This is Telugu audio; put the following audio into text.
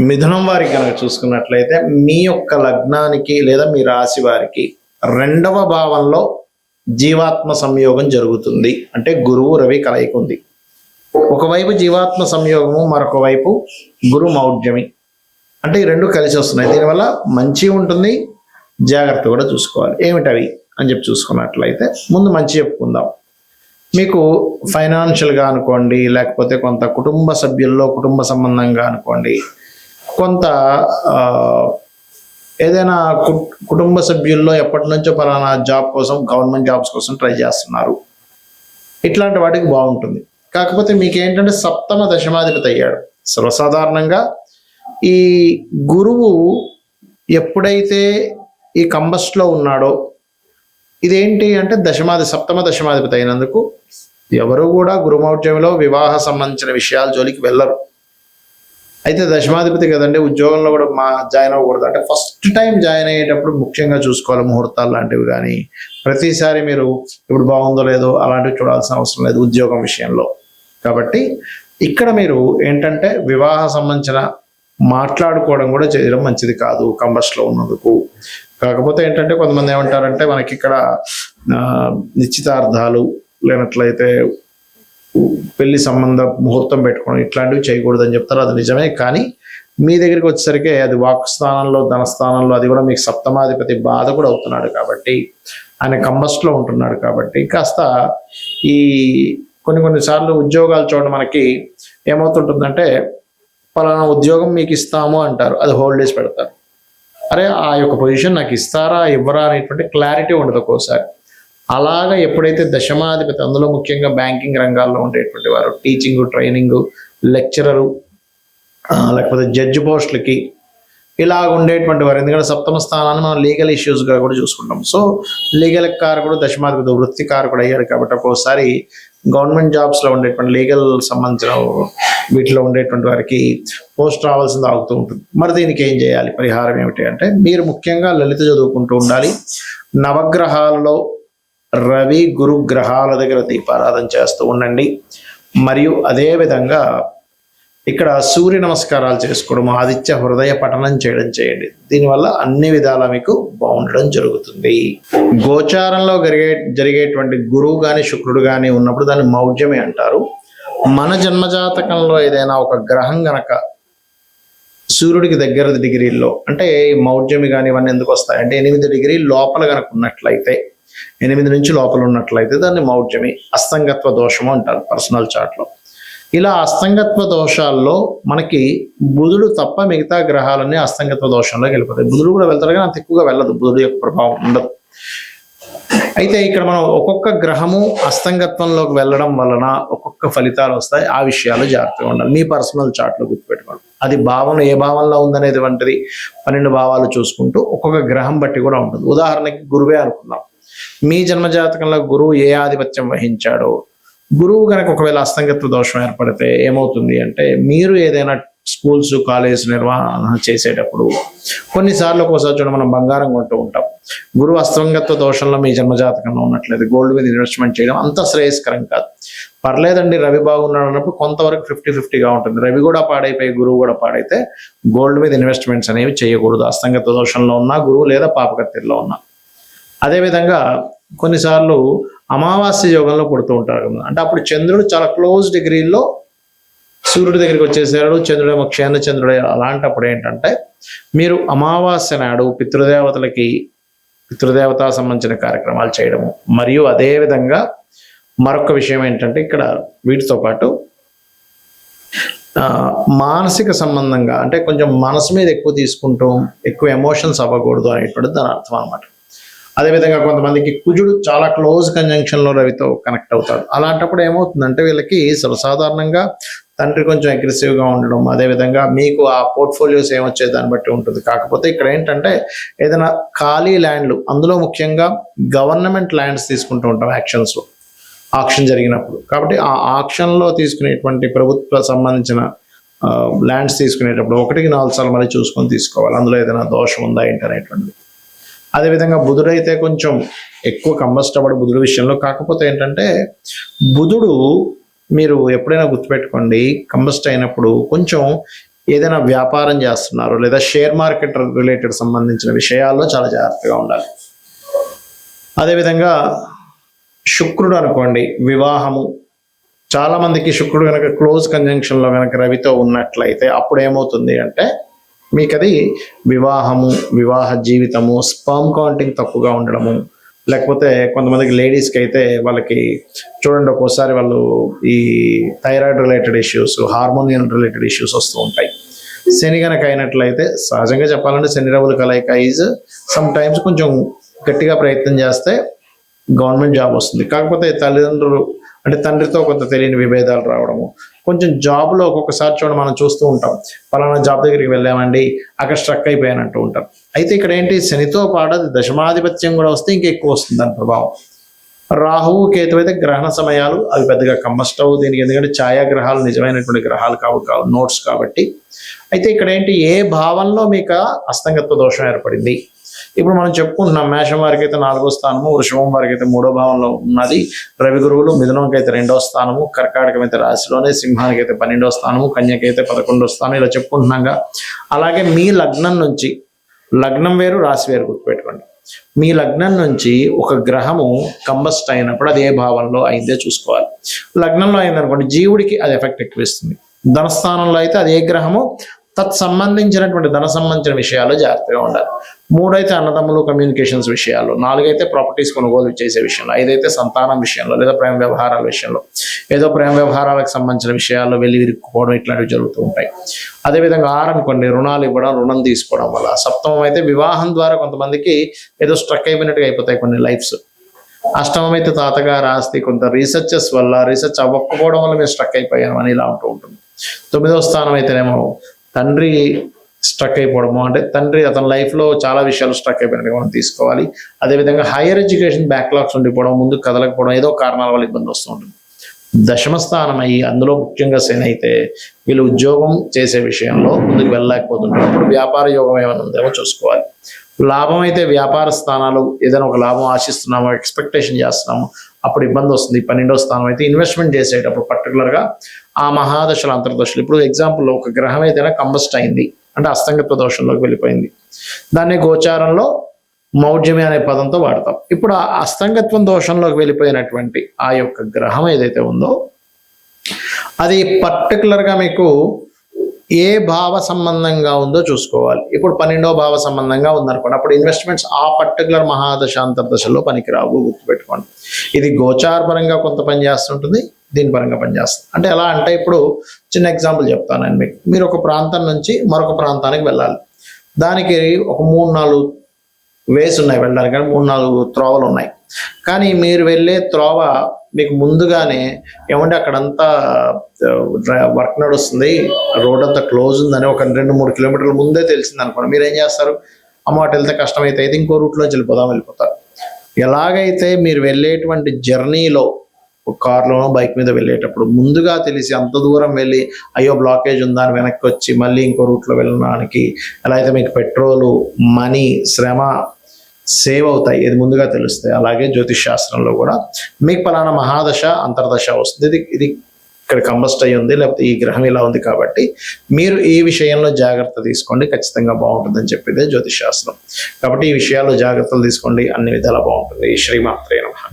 మిథునం వారికి కనుక చూసుకున్నట్లయితే మీ యొక్క లగ్నానికి లేదా మీ రాశి వారికి 2వ భావంలో జీవాత్మ సంయోగం జరుగుతుంది. అంటే గురువు రవి కలయిక ఉంది. ఒకవైపు జీవాత్మ సంయోగము, మరొక వైపు గురు మౌఢ్యమి. అంటే ఈ రెండు కలిసి వస్తున్నాయి. దీనివల్ల మంచి ఉంటుంది, జాగ్రత్త కూడా చూసుకోవాలి. ఏమిటవి అని చెప్పి చూసుకున్నట్లయితే ముందు మంచి చెప్పుకుందాం. మీకు ఫైనాన్షియల్గా అనుకోండి, లేకపోతే కొంత కుటుంబ సభ్యుల్లో కుటుంబ సంబంధంగా అనుకోండి, కొంత ఏదైనా కుటుంబ సభ్యుల్లో ఎప్పటి నుంచో పలానా జాబ్ కోసం, గవర్నమెంట్ జాబ్స్ కోసం ట్రై చేస్తున్నారు. ఇట్లాంటి వాటికి బాగుంటుంది. కాకపోతే మీకు ఏంటంటే సప్తమ దశమాధిపతి అయ్యాడు. సర్వసాధారణంగా ఈ గురువు ఎప్పుడైతే ఈ కంబస్ట్లో ఉన్నాడో, ఇదేంటి అంటే సప్తమ దశమాధిపతి అయినందుకు ఎవరు కూడా గురుమౌఢ్యంలో వివాహ సంబంధించిన విషయాల జోలికి వెళ్ళరు. అయితే దశమాధిపతి కదండి, ఉద్యోగంలో కూడా జాయిన్ అవ్వకూడదు. అంటే ఫస్ట్ టైం జాయిన్ అయ్యేటప్పుడు ముఖ్యంగా చూసుకోవాలి. ముహూర్తాలు లాంటివి కానీ, ప్రతిసారి మీరు ఇప్పుడు బాగుందో లేదో అలాంటివి చూడాల్సిన అవసరం లేదు ఉద్యోగం విషయంలో. కాబట్టి ఇక్కడ మీరు ఏంటంటే వివాహ సంబంధించిన మాట్లాడుకోవడం కూడా చేయడం మంచిది కాదు కంబస్ట్లో ఉన్నందుకు. కాకపోతే ఏంటంటే కొంతమంది ఏమంటారంటే మనకి ఇక్కడ నిశ్చితార్థాలు లేనట్లయితే పెళ్లి సంబంధ ముహూర్తం పెట్టుకోవడం ఇట్లాంటివి చేయకూడదని చెప్తారు. అది నిజమే. కానీ మీ దగ్గరికి వచ్చేసరికి అది వాక్ స్థానంలో, ధనస్థానంలో, అది కూడా మీకు సప్తమాధిపతి బాధ కూడా అవుతున్నాడు కాబట్టి, ఆయన కంబస్ట్లో ఉంటున్నాడు కాబట్టి కాస్త ఈ కొన్నిసార్లు ఉద్యోగాలు చూడండి, మనకి ఏమవుతుంటుందంటే పలానా ఉద్యోగం మీకు ఇస్తాము అంటారు, అది హోల్డేస్ పెడతారు. అరే ఆ యొక్క పొజిషన్ నాకు ఇస్తారా ఇవ్వరా అనేటువంటి క్లారిటీ ఉండదు ఒక్కోసారి. అలాగా ఎప్పుడైతే దశమాధిపతి, అందులో ముఖ్యంగా బ్యాంకింగ్ రంగాల్లో ఉండేటువంటి వారు, టీచింగ్, ట్రైనింగ్, లెక్చరరు, లేకపోతే జడ్జి పోస్టులకి ఇలా ఉండేటువంటి వారు, ఎందుకంటే సప్తమ స్థానాన్ని మనం లీగల్ ఇష్యూస్గా కూడా చూసుకుంటాం. సో లీగల్ కారకుడు దశమాధిపతి వృత్తి కారకుడు అయ్యాడు కాబట్టి ఒక్కోసారి గవర్నమెంట్ జాబ్స్లో ఉండేటువంటి లీగల్ సంబంధించిన వీటిలో ఉండేటువంటి వారికి పోస్ట్ రావాల్సింది ఆగుతూ ఉంటుంది. మరి దీనికి ఏం చేయాలి, పరిహారం ఏమిటి అంటే మీరు ముఖ్యంగా లలిత చదువుకుంటూ ఉండాలి. నవగ్రహాలలో రవి గురు గ్రహాల దగ్గర దీపారాధన చేస్తూ ఉండండి. మరియు అదేవిధంగా ఇక్కడ సూర్య నమస్కారాలు చేసుకోవడం, ఆదిత్య హృదయ పఠనం చేయడం చేయండి. దీనివల్ల అన్ని విధాలా మీకు బాగుండడం జరుగుతుంది. గోచారంలో జరిగేటువంటి గురువు కానీ శుక్రుడు కానీ ఉన్నప్పుడు దాన్ని మౌఢ్యమే అంటారు. మన జన్మజాతకంలో ఏదైనా ఒక గ్రహం గనక సూర్యుడికి దగ్గర డిగ్రీల్లో, అంటే మౌఢ్యమి కానీ ఇవన్నీ ఎందుకు వస్తాయంటే 8 డిగ్రీల లోపల కనుక ఉన్నట్లయితే, 8 నుంచి లోపల ఉన్నట్లయితే దాన్ని మౌఢ్యమి, అస్తంగత్వ దోషము అంటారు పర్సనల్ చార్ట్లో. ఇలా అస్తంగత్వ దోషాల్లో మనకి బుధుడు తప్ప మిగతా గ్రహాలన్నీ అస్తంగత్వ దోషంలోకి వెళ్ళిపోతాయి. బుధుడు కూడా వెళ్తారు కానీ అంత ఎక్కువగా వెళ్ళదు, బుధుడు యొక్క ప్రభావం ఉండదు. అయితే ఇక్కడ మనం ఒక్కొక్క గ్రహము అస్తంగత్వంలోకి వెళ్ళడం వలన ఒక్కొక్క ఫలితాలు వస్తాయి. ఆ విషయాలు జాగ్రత్తగా ఉండాలి. మీ పర్సనల్ చార్ట్లో గుర్తుపెట్టుకోండి. అది భావన ఏ భావంలో ఉందనేది వంటిది 12 భావాలు చూసుకుంటూ ఒక్కొక్క గ్రహం బట్టి కూడా ఉంటుంది. ఉదాహరణకి గురువే అనుకుందాం. మీ జన్మజాతకంలో గురువు ఏ ఆధిపత్యం వహించాడో, గురువు కనుక ఒకవేళ అస్తంగత్వ దోషం ఏర్పడితే ఏమవుతుంది అంటే, మీరు ఏదైనా స్కూల్స్, కాలేజ్ నిర్వహణ చేసేటప్పుడు కొన్నిసార్లు ఒక్కోసారి చూడ మనం బంగారం కొంటూ ఉంటాం. గురువు అస్తంగత్వ దోషంలో మీ జన్మజాతకంలో ఉన్నట్లయితే గోల్డ్ మీద ఇన్వెస్ట్మెంట్ చేయడం అంత శ్రేయస్కరం కాదు. పర్లేదండి రవి బాగున్నాడు అన్నప్పుడు కొంతవరకు 50-50గా ఉంటుంది. రవి కూడా పాడైపోయి గురువు కూడా పాడైతే గోల్డ్ మీద ఇన్వెస్ట్మెంట్స్ అనేవి చేయకూడదు, అస్తంగత్వ దోషంలో ఉన్నా గురువు లేదా పాపకత్తిలో ఉన్నా. అదేవిధంగా కొన్నిసార్లు అమావాస్య యోగంలో పుడుతూ ఉంటారు కదా, అంటే అప్పుడు చంద్రుడు చాలా క్లోజ్ డిగ్రీల్లో సూర్యుడి దగ్గరికి వచ్చేసాడు, చంద్రుడేమో క్షేణ చంద్రుడే. అలాంటప్పుడు ఏంటంటే మీరు అమావాస్య నాడు పితృదేవతా సంబంధించిన కార్యక్రమాలు చేయడము, మరియు అదేవిధంగా మరొక విషయం ఏంటంటే ఇక్కడ వీటితో పాటు మానసిక సంబంధంగా, అంటే కొంచెం మనసు మీద ఎక్కువ తీసుకుంటూ ఎక్కువ ఎమోషన్స్ అవ్వకూడదు అనేటువంటి దాని అర్థం అన్నమాట. అదేవిధంగా కొంతమందికి కుజుడు చాలా క్లోజ్ కంజంక్షన్లో రవితో కనెక్ట్ అవుతాడు. అలాంటప్పుడు ఏమవుతుందంటే వీళ్ళకి సర్వసాధారణంగా తండ్రి కొంచెం అగ్రెసివ్గా ఉండడం, అదేవిధంగా మీకు ఆ పోర్ట్ఫోలియోస్ ఏమొచ్చే దాన్ని బట్టి ఉంటుంది. కాకపోతే ఇక్కడ ఏంటంటే ఏదైనా ఖాళీ ల్యాండ్లు, అందులో ముఖ్యంగా గవర్నమెంట్ ల్యాండ్స్ తీసుకుంటూ ఉంటాం యాక్షన్స్లో, ఆక్షన్ జరిగినప్పుడు. కాబట్టి ఆ ఆక్షన్లో తీసుకునేటువంటి ప్రభుత్వ సంబంధించిన ల్యాండ్స్ తీసుకునేటప్పుడు 1కి 4 సార్లు మళ్ళీ చూసుకొని తీసుకోవాలి, అందులో ఏదైనా దోషం ఉందా ఏంటి అనేటువంటిది. అదేవిధంగా బుధుడైతే కొంచెం ఎక్కువ కంబస్ట్ అవ్వడు బుధుడు విషయంలో. కాకపోతే ఏంటంటే బుధుడు మీరు ఎప్పుడైనా గుర్తుపెట్టుకోండి, కంబస్ట్ అయినప్పుడు కొంచెం ఏదైనా వ్యాపారం చేస్తున్నారు లేదా షేర్ మార్కెట్ రిలేటెడ్ సంబంధించిన విషయాల్లో చాలా జాగ్రత్తగా ఉండాలి. అదేవిధంగా శుక్రుడు అనుకోండి, వివాహము, చాలా మందికి శుక్రుడు కనుక క్లోజ్ కంజంక్షన్లో కనుక రవితో ఉన్నట్లయితే అప్పుడు ఏమవుతుంది అంటే మీకు అది వివాహము, వివాహ జీవితము, స్పర్మ్ కౌంటింగ్ తక్కువగా ఉండడము, లేకపోతే కొంతమందికి లేడీస్కి అయితే వాళ్ళకి చూడండి ఒక్కోసారి వాళ్ళు ఈ thyroid related issues, హార్మోనియల్ related issues వస్తూ ఉంటాయి. శని కనుక అయినట్లయితే సహజంగా చెప్పాలంటే శని రవుల కలయిక ఈజ్ సమ్ టైమ్స్ కొంచెం గట్టిగా ప్రయత్నం చేస్తే గవర్నమెంట్ జాబ్ వస్తుంది. కాకపోతే తల్లిదండ్రులు అంటే తండ్రితో కొంత తెలియని విభేదాలు రావడము, కొంచెం జాబ్లో ఒక్కొక్కసారి చూడండి మనం చూస్తూ ఉంటాం, పలానా జాబ్ దగ్గరికి వెళ్ళామండి అక్కడ స్ట్రక్ అయిపోయానంటూ ఉంటారు. అయితే ఇక్కడ ఏంటి, శనితో పాటు అది దశమాధిపత్యం కూడా వస్తే ఇంకా ఎక్కువ వస్తుంది దాని ప్రభావం. రాహువు కేతు అయితే గ్రహణ సమయాలు అవి పెద్దగా కంబస్ట్ అవ్వు దీనికి, ఎందుకంటే ఛాయాగ్రహాలు నిజమైనటువంటి గ్రహాలు కావు నోట్స్ కాబట్టి. అయితే ఇక్కడ ఏంటి, ఏ భావంలో మీకు అస్తంగత్వ దోషం ఏర్పడింది. ఇప్పుడు మనం చెప్పుకుంటున్నాం మేషం వారికి అయితే 4వ స్థానము, వృషభం వారికి అయితే 3వ భావంలో ఉన్నది రవి గురువులు, మిథునంకి అయితే 2వ స్థానము, కర్కాటకం అయితే రాశిలోనే, సింహానికి అయితే 12వ స్థానము, కన్యకి అయితే 11వ స్థానం, ఇలా చెప్పుకుంటున్నాగా. అలాగే మీ లగ్నం నుంచి, లగ్నం వేరు రాశి వేరు గుర్తుపెట్టుకోండి, మీ లగ్నం నుంచి ఒక గ్రహము కంబస్ట్ అయినప్పుడు అది ఏ భావంలో అయిందే చూసుకోవాలి. లగ్నంలో అయిందనుకోండి జీవుడికి అది ఎఫెక్ట్ ఎక్కువ ఇస్తుంది. ధనస్థానంలో అయితే అది ఏ గ్రహము సంబంధించినటువంటి ధన సంబంధించిన విషయాల్లో జాగ్రత్తగా ఉండాలి. 3 అయితే అన్నదమ్ములు కమ్యూనికేషన్స్ విషయాల్లో, 4 అయితే ప్రాపర్టీస్ కొనుగోలు చేసే విషయంలో, 5 అయితే సంతానం విషయంలో లేదా ప్రేమ వ్యవహారాల విషయంలో, ఏదో ప్రేమ వ్యవహారాలకు సంబంధించిన విషయాల్లో వెళ్ళి విరుక్కుపోవడం ఇట్లాంటివి జరుగుతూ ఉంటాయి. అదేవిధంగా 6 అనుకోండి, రుణాలు ఇవ్వడం, రుణం తీసుకోవడం వల్ల. 7వ అయితే వివాహం ద్వారా కొంతమందికి ఏదో స్ట్రక్ అయిపోయినట్టుగా అయిపోతాయి కొన్ని లైఫ్స్. 8వ అయితే తాతగారు ఆస్తి, కొంత రీసెర్చెస్ వల్ల రీసెర్చ్ అవ్వకపోవడం వల్ల మేము స్ట్రక్ అయిపోయాము అని ఇలా ఉంటూ ఉంటుంది. 9వ స్థానం అయితేనేమో తండ్రి స్ట్రక్ అయిపోవడము, అంటే తండ్రి అతని లైఫ్లో చాలా విషయాలు స్ట్రక్ అయిపోయినట్టు మనం తీసుకోవాలి. అదేవిధంగా హైయర్ ఎడ్యుకేషన్ బ్యాక్లాగ్స్ ఉండిపోవడం, ముందుకు కదలకపోవడం, ఏదో కారణాల వల్ల ఇబ్బంది వస్తూ ఉంటుంది. 10వ స్థానం అయ్యి అందులో ముఖ్యంగా శని అయితే వీళ్ళు ఉద్యోగం చేసే విషయంలో ముందుకు వెళ్ళలేకపోతుంటారు. అప్పుడు వ్యాపార యోగం ఏమైనా ఉందేమో చూసుకోవాలి. లాభం అయితే వ్యాపార స్థానాలు ఏదైనా ఒక లాభం ఆశిస్తున్నామో, ఎక్స్పెక్టేషన్ చేస్తున్నాము, అప్పుడు ఇబ్బంది వస్తుంది. 12వ స్థానం అయితే ఇన్వెస్ట్మెంట్ చేసేటప్పుడు పర్టికులర్గా ఆ మహాదశలు అంతర్దశలు, ఇప్పుడు ఎగ్జాంపుల్ ఒక గ్రహం ఏదైనా కంబస్ట్ అయింది అంటే అస్తంగత్వ దోషంలోకి వెళ్ళిపోయింది, దాన్ని గోచారంలో మౌఢ్యమి అనే పదంతో వాడతాం. ఇప్పుడు ఆ అస్తంగత్వం దోషంలోకి వెళ్ళిపోయినటువంటి ఆ యొక్క గ్రహం ఏదైతే ఉందో అది పర్టికులర్గా మీకు ఏ భావ సంబంధంగా ఉందో చూసుకోవాలి. ఇప్పుడు 12వ భావ సంబంధంగా ఉందనుకోండి, అప్పుడు ఇన్వెస్ట్మెంట్స్ ఆ పర్టికులర్ మహాదశ అంతర్దశలో పనికిరావు, గుర్తుపెట్టుకోండి. ఇది గోచార పరంగా కొంత పని చేస్తుంటుంది, దీని పరంగా పనిచేస్తుంది. అంటే ఎలా అంటే ఇప్పుడు చిన్న ఎగ్జాంపుల్ చెప్తానండి మీకు. మీరు ఒక ప్రాంతం నుంచి మరొక ప్రాంతానికి వెళ్ళాలి, దానికి ఒక 3-4 వేస్ ఉన్నాయి వెళ్ళడానికి, కానీ 3-4 త్రోవలు ఉన్నాయి. కానీ మీరు వెళ్ళే త్రోవ మీకు ముందుగానే ఏమంటే అక్కడంతా వర్క్ నడుస్తుంది, రోడ్ అంతా క్లోజ్ ఉందని ఒక 2-3 కిలోమీటర్ల ముందే తెలిసింది అనుకోండి, మీరు ఏం చేస్తారు, అమ్మ అటు వెళ్తే కష్టమైతే అయితే ఇంకో రూట్లోంచి వెళ్ళిపోతారు. ఎలాగైతే మీరు వెళ్ళేటువంటి జర్నీలో కార్లోనో బైక్ మీద వెళ్ళేటప్పుడు ముందుగా తెలిసి అంత దూరం వెళ్ళి అయ్యో బ్లాకేజ్ ఉందా అని వెనక్కి వచ్చి మళ్ళీ ఇంకో రూట్లో వెళ్ళడానికి ఎలా అయితే మీకు పెట్రోలు, మనీ, శ్రమ సేవ్ అవుతాయి, ఇది ముందుగా తెలుస్తాయి. అలాగే జ్యోతిష్ శాస్త్రంలో కూడా మీకు పలానా మహాదశ అంతర్దశ వస్తుంది, ఇది ఇక్కడ కంబస్ట్ అయ్యి ఉంది, లేకపోతే ఈ గ్రహం ఇలా ఉంది, కాబట్టి మీరు ఈ విషయంలో జాగ్రత్త తీసుకోండి, ఖచ్చితంగా బాగుంటుందని చెప్పేదే జ్యోతిష్ శాస్త్రం. కాబట్టి ఈ విషయాల్లో జాగ్రత్తలు తీసుకోండి, అన్ని విధాలా బాగుంటుంది. శ్రీమాత్రే నమః.